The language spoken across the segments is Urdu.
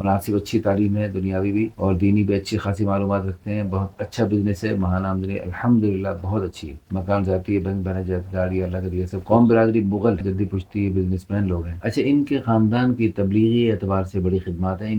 مناسب اچھی تعلیم ہے دنیاوی بھی اور دینی بھی اچھی خاصی معلومات رکھتے ہیں. بہت اچھا بزنس ہے, ماہانہ آمدنی الحمدللہ بہت اچھی ہے. مکان ذاتی ہے, بینک بیلنس گاڑی اللہ کا دیا سب. قوم برادری مغل جلدی پوچھتی ہے, بزنس مین لوگ ہیں. اچھا, ان کے خاندان کی تبلیغی اعتبار سے بڑی خدمات ہیں.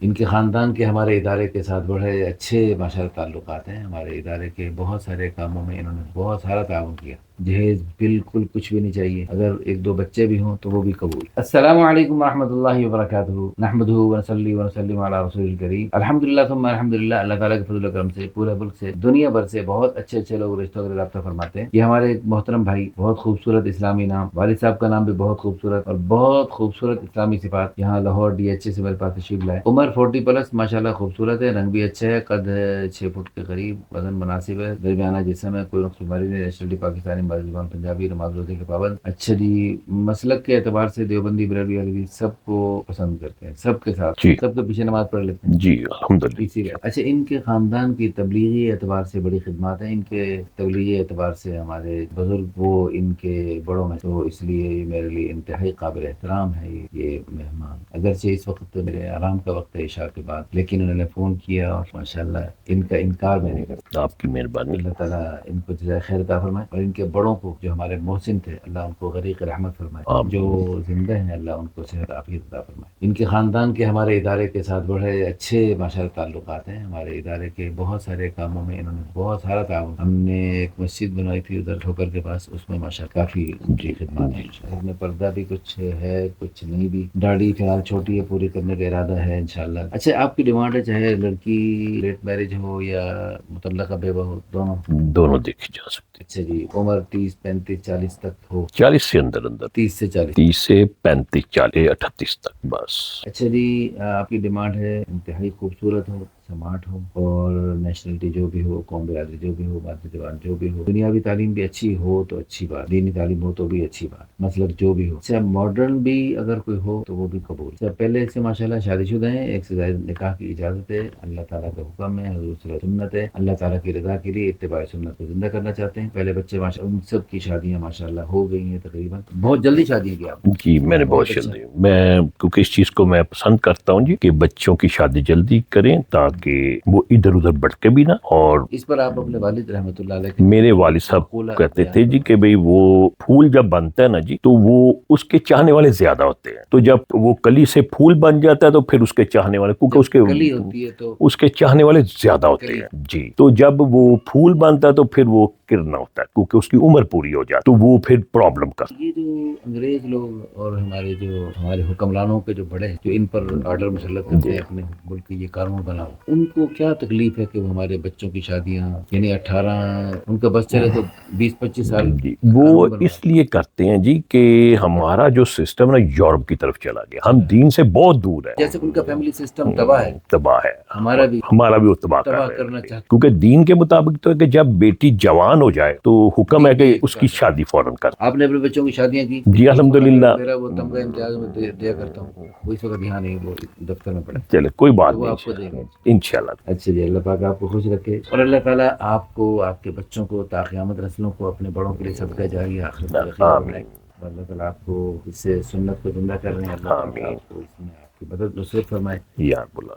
ان کے خاندان کے ہمارے ادارے کے ساتھ بڑے اچھے ماشاءاللہ تعلقات ہیں. ہمارے ادارے کے بہت سارے کاموں میں انہوں نے بہت سارا تعاون کیا. جہیز بالکل کچھ بھی نہیں چاہیے, اگر ایک دو بچے بھی ہوں تو وہ بھی قبول. السلام علیکم ورحمۃ اللہ وبرکاتہ. نحمدہ ونصلی ونسلم علی رسول الکریم. الحمدللہ ثم الحمدللہ. اللہ تعالیٰ کے فضل و کرم سے پورے ملک سے دنیا بھر سے بہت اچھے اچھے لوگ رشتوں کا رابطہ فرماتے ہیں. یہ ہمارے ایک محترم بھائی, بہت خوبصورت اسلامی نام, والد صاحب کا نام بھی بہت خوبصورت اور بہت خوبصورت اسلامی صفات. یہاں لاہور ڈی ایچ اے سے میرے پاس تشریف لائے. عمر 40+ ماشاءاللہ خوبصورت ہے, رنگ بھی اچھا ہے, قد 6 فٹ کے قریب, وزن مناسب ہے, درمیانہ جسم ہے, کوئی نقص بیماری نہیں. نیشنلٹی پاکستانی, زبان پنجابی, نماز روزے کے پابند. اچھا جی, مسلک کے اعتبار سے دیوبندی بریلوی علیوی سب کو پسند کرتے ہیں, سب کے ساتھ جی سب کے پیچھے نماز پڑھ لیتے ہیں جی الحمدللہ. اسی لیے. اچھا, ان کے خاندان کی تبلیغی اعتبار سے بڑی خدمات ہیں. ان کے تبلیغی اعتبار سے ہمارے بزرگ وہ ان کے بڑوں میں, تو اس لیے میرے لیے انتہائی قابل احترام ہے یہ مہمان. اگرچہ اس وقت تو میرے آرام کا وقت ہے عشاء کے بعد, لیکن انہوں نے فون کیا اور ماشاءاللہ ان کا انکار میں نہیں کرتا. آپ کی مہربانی. اللہ تعالیٰ ان کو جزائے خیر عطا فرمائے, اور ان کے بڑوں کو جو ہمارے محسن تھے اللہ ان کو غریق رحمت فرمائے. آمین. جو زندہ ہیں اللہ ان کو صحت عافیت عطا فرمائے. ان کے خاندان کے ہمارے ادارے کے ساتھ بڑے اچھے ماشاءاللہ تعلقات ہیں. ہمارے ادارے کے بہت سارے کاموں میں انہوں نے بہت سارا تعاون. ہم نے ایک مسجد بنوائی تھی ادھر ٹھوکر کے پاس, اس میں ماشاءاللہ کافی ان کی خدمات ہیں. اس میں پردہ بھی کچھ ہے کچھ نہیں بھی. داڑھی فی الحال چھوٹی ہے, پوری کرنے کا ارادہ ہے انشاءاللہ. اچھا, آپ کی ڈیمانڈ ہے چاہے لڑکی لیٹ میرج ہو یا مطلقہ بیوہ ہو, دونوں دونوں دیکھی جا سکتی. اچھا جی, عمر 30 35 40 تک ہو. 40 سے اندر 30 سے 40. 30 سے 35 40 38 تک بس. اچھا جی, آپ کی ڈیمانڈ ہے انتہائی خوبصورت ہو, سمارٹ ہو, اور نیشنلٹی جو بھی ہو, قوم برادری جو بھی ہو, مادری زبان جو بھی ہو, دنیاوی تعلیم بھی اچھی ہو تو اچھی بات, دینی تعلیم ہو تو بھی اچھی بات, مطلب جو بھی ہو. اچھا, ماڈرن بھی اگر کوئی ہو تو وہ بھی قبول. اچھا, پہلے سے ماشاءاللہ شادی شدہ ہیں, ایک سے زائد نکاح کی اجازت ہے, اللہ تعالیٰ کا حکم ہے, حضور صلی اللہ علیہ وسلم سنت ہے, اللہ تعالیٰ کی رضا کے لیے اتباع سنت کو زندہ کرنا چاہتے ہیں. پہلے بچے ماشاءاللہ ان سب کی شادیاں ماشاءاللہ ہو گئی ہیں تقریباً. بہت جلدی شادی کی آپ. جی میں نے بہت اچھا. جلدی, میں کیونکہ اس چیز کو میں پسند کرتا ہوں جی کہ بچوں کی شادی جلدی کریں تاکہ وہ ادھر ادھر بھٹکے بھی نہ. اور اس پر آپ اپنے والد رحمۃ اللہ علیہ کے میرے والد صاحب مقولہ کہتے بیان تھے جی کریں. کہ بھئی وہ پھول جب بنتا ہے نا جی تو وہ اس کے چاہنے والے زیادہ ہوتے ہیں, تو جب وہ کلی سے پھول بن جاتا ہے تو پھر اس کے چاہنے والے, کیونکہ جب کلی ہوتی ہے تو اس کے چاہنے والے زیادہ ہوتے کلی. ہیں جی. تو جب وہ پھول بنتا ہے تو پھر وہ کرنا ہوتا ہے کیونکہ اس کی عمر پوری ہو جاتی, تو وہ پھر پرابلم کا. یہ جو انگریز لوگ اور ہمارے حکمرانوں کے جو بڑے ہیں, جو ان پر آرڈر مسلط کرتے ہیں اپنے ملک کے یہ قانون بناؤ, ان کو کیا تکلیف ہے کہ وہ ہمارے بچوں کی شادیاں یعنی 18 ان کا بس چلے تو 20-25 سال جی وہ اس لیے کرتے ہیں جی کہ ہمارا جو سسٹم نا یورپ کی طرف چلا گیا, ہم دین سے بہت دور ہے. جیسے ان کا فیملی سسٹم تباہ ہے, تباہ ہے, ہمارا بھی وہ تباہ کرنا چاہتے. کیونکہ دین کے مطابق تو ہے کہ جب بیٹی جوان ہو جائے تو حکم ہے کہ اس کی شادی فوراً کر. آپ نے اپنے بچوں کی شادیاں کی؟ جی الحمدللہ. میرا وہ تمغہ امتیاز میں دیا کرتا ہوں, وہ اس وقت یہاں نہیں, وہ دفتر میں پڑا. چلے کوئی بات وہ نہیں, آپ کو دے گا انشاءاللہ. اچھا جی, اللہ پاک آپ کو خوش رکھے, اور اللہ تعالیٰ آپ کو, آپ کے بچوں کو, تا قیامت نسلوں کو اپنے بڑوں کے لیے صدقہ جاریہ آخرت میں ذخیرہ بنائے. اللہ تعالیٰ آپ کو اس سے سنت کو زندہ کر رہے ہیں. اللہ تعالیٰ آپ کو اس میں آپ کی مدد نصرت فرمائے.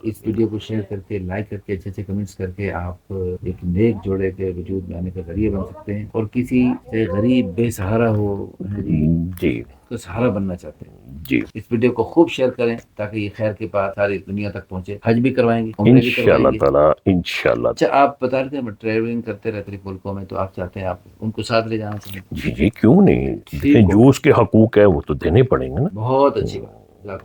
اس ویڈیو کو شیئر کر کے, لائک کر کے, اچھے اچھے کمنٹس کر کے آپ ایک نیک جوڑے کے وجود میں آنے کا ذریعہ بن سکتے ہیں. اور کسی غریب بے سہارا ہو جی تو سہارا بننا چاہتے ہیں جی, اس ویڈیو کو خوب شیئر کریں تاکہ یہ خیر کے پاس ساری دنیا تک پہنچے. حج بھی کروائیں گے, عمرے بھی کروائیں گے انشاءاللہ انشاءاللہ. اچھا, آپ بتا رہے تھے ٹریولنگ کرتے رہتے ملکوں میں, تو آپ چاہتے ہیں آپ ان کو ساتھ لے جانا چاہیے. جی جی کیوں نہیں, جو اس کے حقوق ہے وہ تو دینے پڑیں گے نا. بہت اچھی بات.